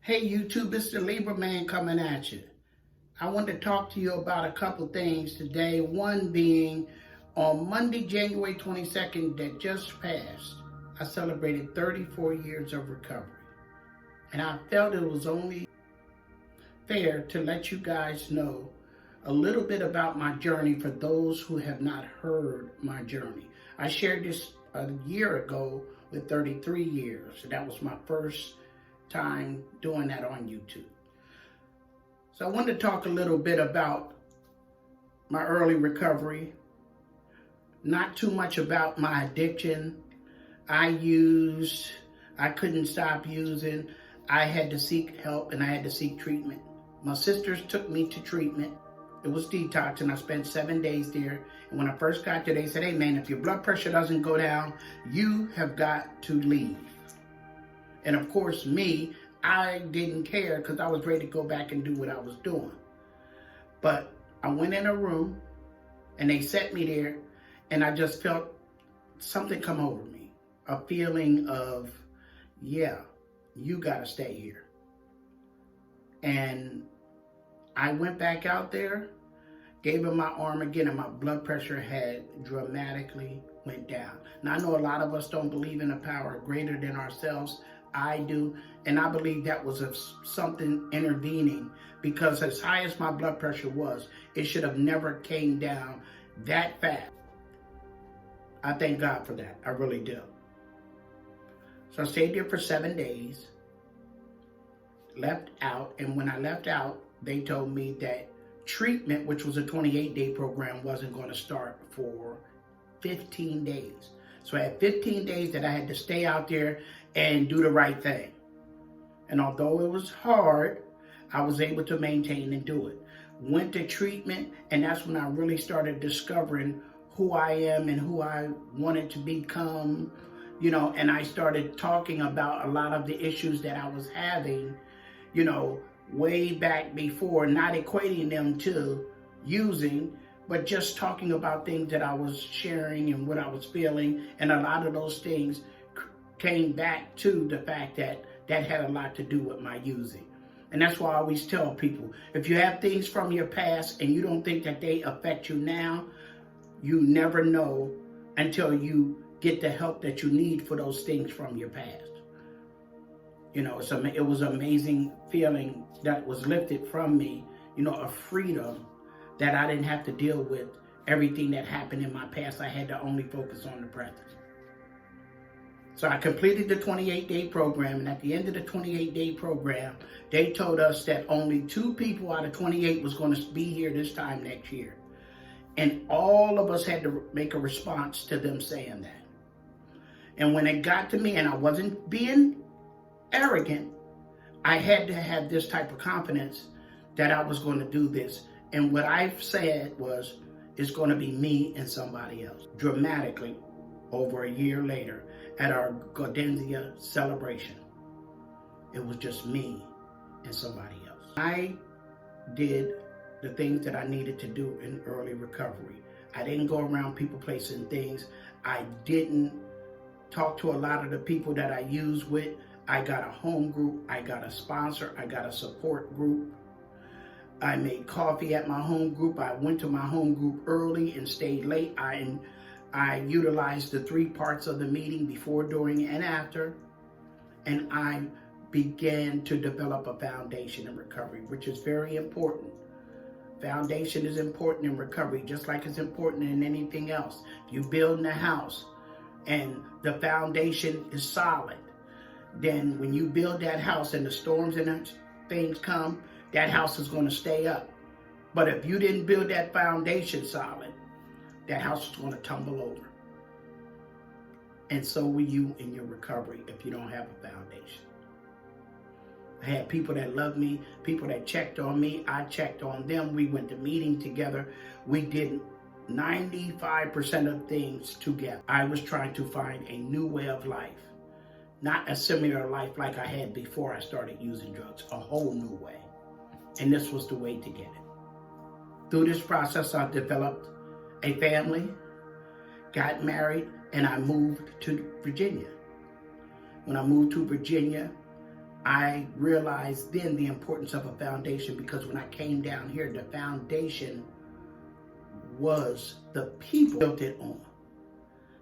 Hey YouTube, it's the Libra Man coming at you. I want to talk to you about a couple things today. One being on Monday, January 22nd that just passed, I celebrated 34 years of recovery. And I felt it was only fair to let you guys know a little bit about my journey for those who have not heard my journey. I shared this a year ago with 33 years. That was my first time doing that on YouTube. So I wanted to talk a little bit about my early recovery, not too much about my addiction. I couldn't stop using. I had to seek help and I had to seek treatment. My sisters took me to treatment. It was detox and I spent 7 days there. And when I first got there, they said, hey man, if your blood pressure doesn't go down, you have got to leave. And of course, I didn't care because I was ready to go back and do what I was doing. But I went in a room and they set me there and I just felt something come over me. A feeling of, yeah, you got to stay here. And I went back out there, gave him my arm again, and my blood pressure had dramatically went down. Now, I know a lot of us don't believe in a power greater than ourselves. I do, and I believe that was something intervening, because as high as my blood pressure was, it should have never came down that fast. I thank God for that. I really do. So I stayed there for 7 days, left out, and when I left out, they told me that treatment, which was a 28-day program, wasn't going to start for 15 days. So I had 15 days that I had to stay out there and do the right thing. And although it was hard, I was able to maintain and do it. Went to treatment, and that's when I really started discovering who I am and who I wanted to become, and I started talking about a lot of the issues that I was having, way back before, not equating them to using, but just talking about things that I was sharing and what I was feeling. And a lot of those things came back to the fact that that had a lot to do with my using. And that's why I always tell people, if you have things from your past and you don't think that they affect you now, you never know until you get the help that you need for those things from your past. It was an amazing feeling that was lifted from me, a freedom that I didn't have to deal with everything that happened in my past. I had to only focus on the present. So I completed the 28-day program, and at the end of the 28-day program, they told us that only 2 people out of 28 was going to be here this time next year. And all of us had to make a response to them saying that. And when it got to me, and I wasn't being arrogant, I had to have this type of confidence that I was going to do this. And what I said was, it's going to be me and somebody else. Dramatically, over a year later, at our Gaudentia celebration, it was just me and somebody else. I did the things that I needed to do in early recovery. I didn't go around people, placing things. I didn't talk to a lot of the people that I use with. I got a home group, I got a sponsor, I got a support group. I made coffee at my home group. I went to my home group early and stayed late. I utilized the 3 parts of the meeting, before, during, and after. And I began to develop a foundation in recovery, which is very important. Foundation is important in recovery, just like it's important in anything else. If you build a house and the foundation is solid, then when you build that house and the storms and things come, that house is going to stay up. But if you didn't build that foundation solid, that house is going to tumble over. And so will you in your recovery if you don't have a foundation. I had people that loved me, people that checked on me, I checked on them. We went to meeting together. We did 95% of things together. I was trying to find a new way of life. Not a similar life like I had before I started using drugs, a whole new way. And this was the way to get it. Through this process, I developed a family, got married, and I moved to Virginia. When I moved to Virginia, I realized then the importance of a foundation, because when I came down here, the foundation was the people built it on,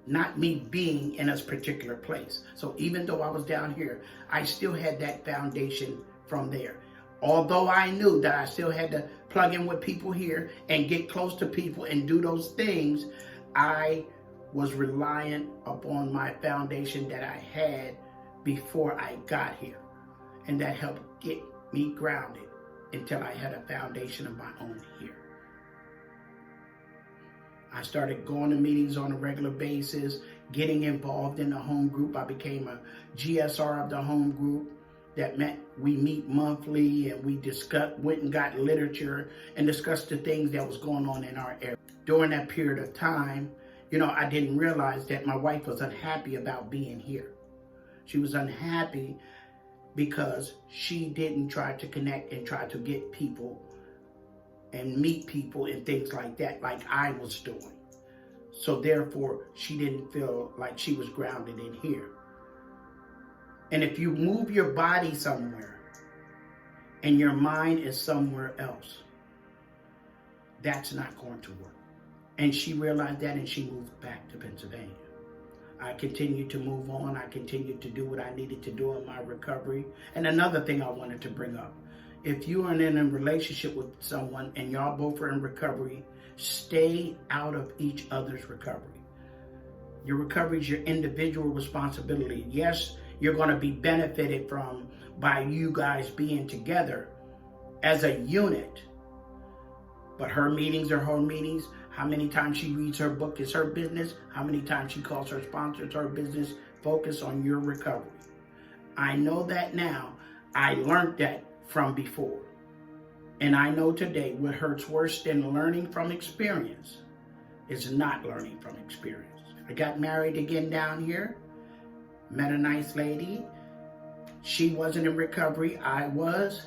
not me being in a particular place. So even though I was down here, I still had that foundation from there. Although I knew that I still had to plug in with people here and get close to people and do those things, I was reliant upon my foundation that I had before I got here. And that helped get me grounded until I had a foundation of my own here. I started going to meetings on a regular basis, getting involved in the home group. I became a GSR of the home group. That meant we meet monthly and we went and got literature and discussed the things that was going on in our area. During that period of time, I didn't realize that my wife was unhappy about being here. She was unhappy because she didn't try to connect and try to get people and meet people and things like that, like I was doing. So therefore, she didn't feel like she was grounded in here. And if you move your body somewhere and your mind is somewhere else, that's not going to work. And she realized that, and she moved back to Pennsylvania. I continued to move on. I continued to do what I needed to do in my recovery. And another thing I wanted to bring up, if you are in a relationship with someone and y'all both are in recovery, stay out of each other's recovery. Your recovery is your individual responsibility. Yes, you're going to be benefited by you guys being together as a unit. But her meetings are her meetings. How many times she reads her book is her business. How many times she calls her sponsors her business. Focus on your recovery. I know that now. I learned that from before. And I know today what hurts worse than learning from experience is not learning from experience. I got married again down here. Met a nice lady. She wasn't in recovery. I was.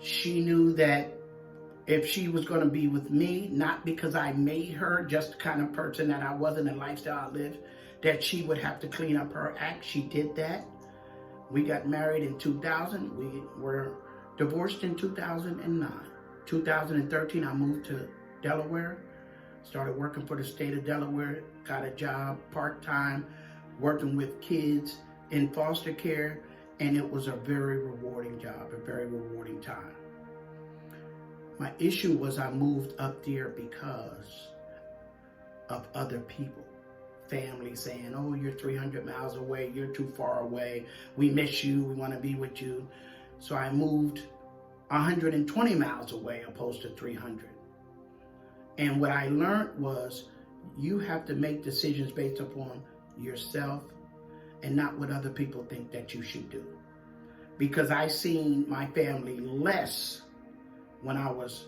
She knew that if she was going to be with me, not because I made her just the kind of person that I was in the lifestyle I lived, that she would have to clean up her act. She did that. We got married in 2000. We were divorced in 2009. 2013, I moved to Delaware. Started working for the state of Delaware. Got a job part-time, working with kids in foster care, and it was a very rewarding job, a very rewarding time. My issue was I moved up there because of other people. Family saying, oh, you're 300 miles away, you're too far away, we miss you, we want to be with you. So I moved 120 miles away opposed to 300. And what I learned was you have to make decisions based upon yourself and not what other people think that you should do. Because I seen my family less when I was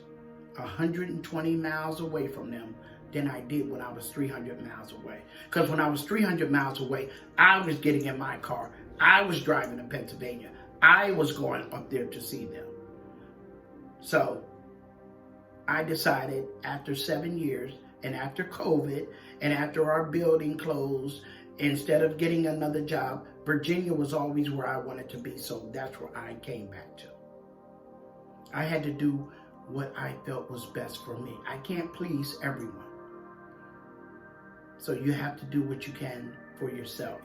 120 miles away from them than I did when I was 300 miles away. Because when I was 300 miles away, I was getting in my car. I was driving to Pennsylvania. I was going up there to see them. So I decided after 7 years and after COVID and after our building closed, instead of getting another job, Virginia was always where I wanted to be. So that's where I came back to. I had to do what I felt was best for me. I can't please everyone. So you have to do what you can for yourself.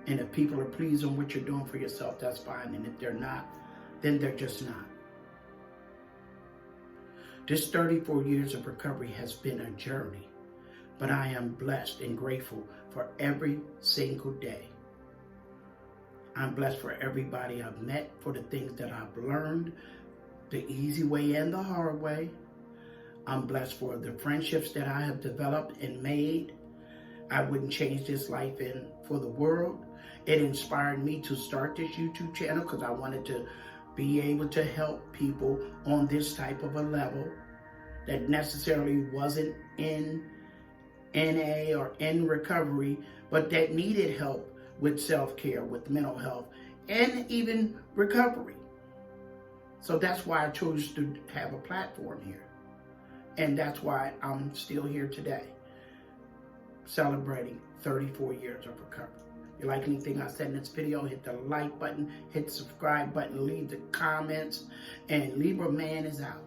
And if people are pleased on what you're doing for yourself, that's fine. And if they're not, then they're just not. This 34 years of recovery has been a journey, but I am blessed and grateful for every single day. I'm blessed for everybody I've met, for the things that I've learned, the easy way and the hard way. I'm blessed for the friendships that I have developed and made. I wouldn't change this life for the world. It inspired me to start this YouTube channel because I wanted to be able to help people on this type of a level that necessarily wasn't in NA or in recovery, but that needed help with self-care, with mental health, and even recovery. So that's why I chose to have a platform here. And that's why I'm still here today, celebrating 34 years of recovery. you like anything I said in this video, hit the like button, hit the subscribe button, leave the comments, and Libra Man is out.